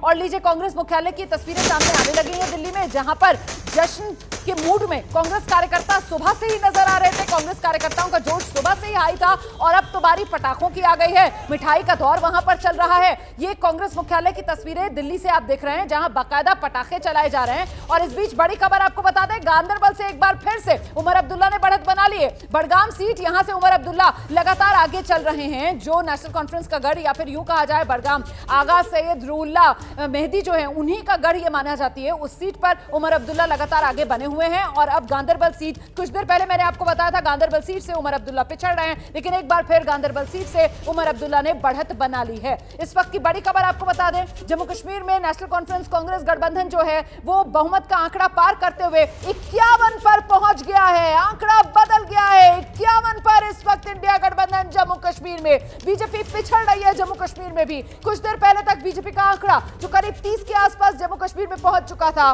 और लीजिए कांग्रेस मुख्यालय की तस्वीरें सामने आने लगी हैं दिल्ली में, जहां पर जश्न के मूड में कांग्रेस कार्यकर्ता सुबह से ही नजर आ रहे थे। कांग्रेस कार्यकर्ताओं का जोश सुबह से ही हाई था और अब तो बारी पटाखों की आ गई है, मिठाई का दौर वहां पर चल रहा है। ये कांग्रेस मुख्यालय की तस्वीरें दिल्ली से आप देख रहे हैं, जहां बाकायदा पटाखे चलाए जा रहे हैं। और इस बीच बड़ी खबर आपको बता दें, गांधरबल से एक बार फिर से उमर अब्दुल्ला ने बढ़त बना ली है। बड़गाम सीट, यहां से उमर अब्दुल्ला लगातार आगे चल रहे हैं। जो नेशनल कॉन्फ्रेंस का गढ़ या फिर यूं कहा जाए बड़गाम आगा सैयद रूहुल्ला मेहदी जो है उन्हीं का गढ़ ये माना जाती है, उस सीट पर उमर अब्दुल्ला लगातार आगे बने हुए हैं। और अब गांधरबल सीट, कुछ देर पहले मैंने आपको बताया था गांधरबल सीट से उमर अब्दुल्ला पिछड़ रहे हैं, लेकिन एक बार फिर गांधरबल सीट से उमर अब्दुल्ला ने बढ़त बना ली है। इस वक्त की बड़ी खबर आपको बता दें, जम्मू कश्मीर में नेशनल कॉन्फ्रेंस कांग्रेस गठबंधन जो है वो बहुमत का आंकड़ा पार करते हुए 51 पर पहुंच गया है। आंकड़ा बदल गया है, 51 पर इस वक्त इंडिया गठबंधन जम्मू कश्मीर में। बीजेपी पिछड़ रही है जम्मू कश्मीर में भी। कुछ देर पहले तक बीजेपी का आंकड़ा जो करीब 30 के आसपास जम्मू कश्मीर में पहुंच चुका था,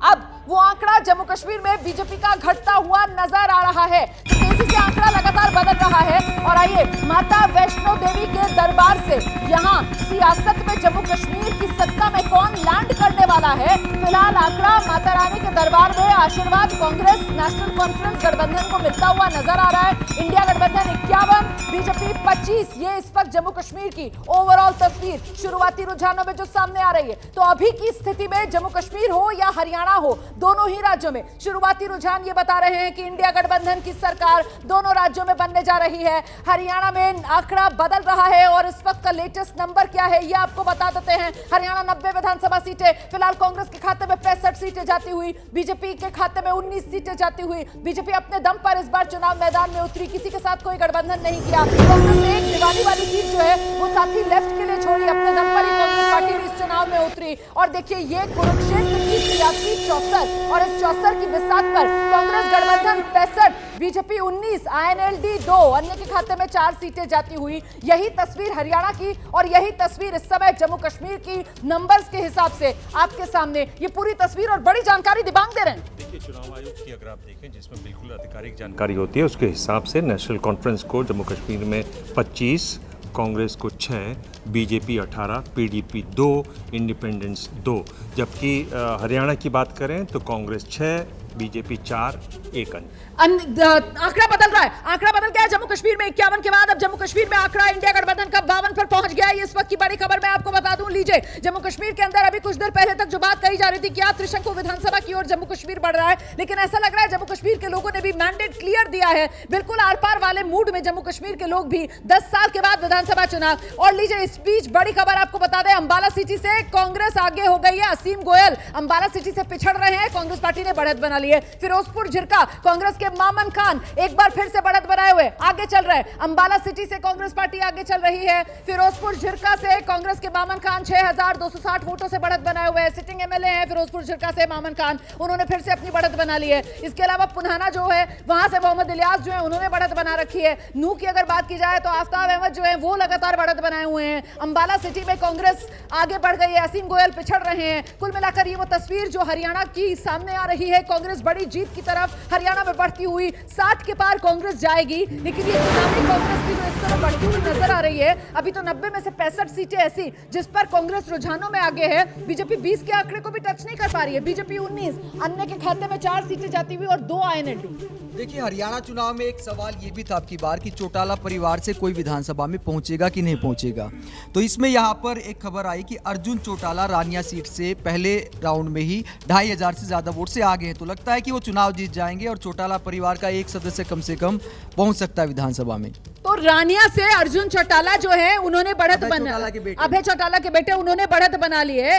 अब वो आंकड़ा जम्मू कश्मीर में बीजेपी का घटता हुआ नजर आ रहा है। तेजी से आंकड़ा लगातार बदल रहा है। और आइए माता वैष्णो देवी के दरबार से यहां सियासत में जम्मू कश्मीर की सत्ता में कौन लैंड करने वाला है। फिलहाल आंकड़ा माता रानी के दरबार में आशीर्वाद कांग्रेस नेशनल कॉन्फ्रेंस गठबंधन को मिलता हुआ नजर आ रहा है। इंडिया गठबंधन 51, बीजेपी 25। ये इस वक्त जम्मू कश्मीर की ओवरऑल तस्वीर शुरुआती रुझानों में जो सामने आ रही है। तो अभी की स्थिति में जम्मू कश्मीर हो या हरियाणा हो, दोनों ही राज्यों में शुरुआती रुझान ये बता रहे हैं कि इंडिया गठबंधन की सरकार दोनों राज्यों में बनने जा रही है। हरियाणा में आंकड़ा बदल रहा है और इस वक्त का लेटेस्ट नंबर क्या है ये आपको बता देते हैं। हरियाणा 90 विधानसभा सीटें फिलहाल कांग्रेस के खाते में 65 सीटें जाती हुई, बीजेपी के खाते में 19 सीटें जाती हुई। बीजेपी अपने दम पर इस बार चुनाव मैदान में उतरी, किसी के साथ कोई गठबंधन नहीं किया। कांग्रेस ने एक दिवाली वाली सीट जो है वो साथी लेफ्ट के लिए छोड़ी, अपने दम पर ही कांग्रेस पार्टी भी इस चुनाव में उतरी। और देखिए ये कुरुक्षेत्र की सियासी 64 और इस 64 की बिसात पर कांग्रेस गठबंधन 65, बीजेपी 19, आईएनएलडी 2, अन्य के खाते में 4 सीटें जाती हुई। यही तस्वीर हरियाणा की और यही तस्वीर इस समय जम्मू कश्मीर की नंबर्स के हिसाब से आपके सामने ये पूरी तस्वीर और बड़ी जानकारी दिबांग दे रहे हैं। देखिए चुनाव आयोग की अगर आप देखें जिसमें बिल्कुल आधिकारिक जानकारी होती है, उसके हिसाब से नेशनल कॉन्फ्रेंस को जम्मू कश्मीर में 25, कांग्रेस को 6, बीजेपी 18, पीडीपी 2, इंडिपेंडेंस 2। जबकि हरियाणा की बात करें तो कांग्रेस 6, बीजेपी 4, 1 आंकड़ा बदल रहा है, आंकड़ा बदल गया है जम्मू कश्मीर में। 51 के बाद अब जम्मू कश्मीर में आंकड़ा इंडिया गठबंधन का 52 पर पहुंच गया है। इस वक्त की बड़ी खबर मैं आपको बता दूं, लीजिए जम्मू कश्मीर के अंदर अभी कुछ देर पहले तक जो बात कही जा रही थी कि त्रिशंकु विधानसभा की ओर जम्मू कश्मीर बढ़ रहा है, लेकिन ऐसा लग रहा है जम्मू कश्मीर के लोगों ने भी मैंडेट क्लियर दिया है। बिल्कुल आर पार वाले मूड में जम्मू कश्मीर के लोग भी 10 साल के बाद विधानसभा चुनाव। और लीजिए इस बीच बड़ी खबर आपको बता दें, अंबाला सिटी से कांग्रेस आगे हो गई है। असीम गोयल अंबाला सिटी से पिछड़ रहे हैं, कांग्रेस पार्टी ने बढ़त बना ली है। फिरोजपुर झिरका कांग्रेस के मामन खान एक बार फिर से बढ़त बनाए हुए आगे चल रहे हैं। अंबाला सिटी से कांग्रेस पार्टी आगे चल रही है। फिरोजपुर झिरका से कांग्रेस के मामन खान 6260 वोटों से बढ़त बनाए हुए हैं। सिटिंग एमएलए हैं फिरोजपुर झिरका से मामन खान, उन्होंने फिर से अपनी बढ़त बना ली है। इसके अलावा पुनाना जो है वहां से मोहम्मद इलियास जो है उन्होंने बढ़त बना रखी है। नू की अगर बात की जाए तो आफ्ताब अहमद जो है वो लगातार बढ़त बनाए हुए हैं। अंबाला सिटी में कांग्रेस आगे बढ़ गई है, असीम गोयल पिछड़ रहे हैं। कुल मिलाकर ये वो तस्वीर जो हरियाणा की सामने आ रही है, कांग्रेस बड़ी जीत की तरफ हरियाणा में बढ़ती हुई 60 के पार कांग्रेस जाएगी। लेकिन ये चुनावी कांग्रेस की जो इस तरह बढ़ती हुई नजर आ रही है, अभी तो 90 में से 65 सीटें ऐसी जिस पर कांग्रेस रुझानों में आगे है। बीजेपी 20 के आंकड़े को भी टच नहीं कर पा रही है, बीजेपी 19, अन्य के खाते में 4 सीटें जाती हुई और 2 आईएनएलडी। देखिए हरियाणा चुनाव में एक सवाल ये भी था आपकी बार कि चौटाला परिवार से कोई विधानसभा में पहुंचेगा कि नहीं पहुंचेगा। तो इसमें यहाँ पर एक खबर आई कि अर्जुन चौटाला रानिया सीट से पहले राउंड में ही 2500 से ज्यादा वोट से आगे हैं। तो लगता है कि वो चुनाव जीत जाएंगे और चौटाला परिवार का एक सदस्य कम से कम पहुंच सकता है विधानसभा में। तो रानिया से अर्जुन चौटाला जो है उन्होंने बढ़त बना, अभय चौटाला के बेटे उन्होंने बढ़त बना ली है।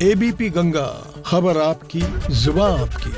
एबीपी गंगा, खबर आपकी, जुबान आपकी।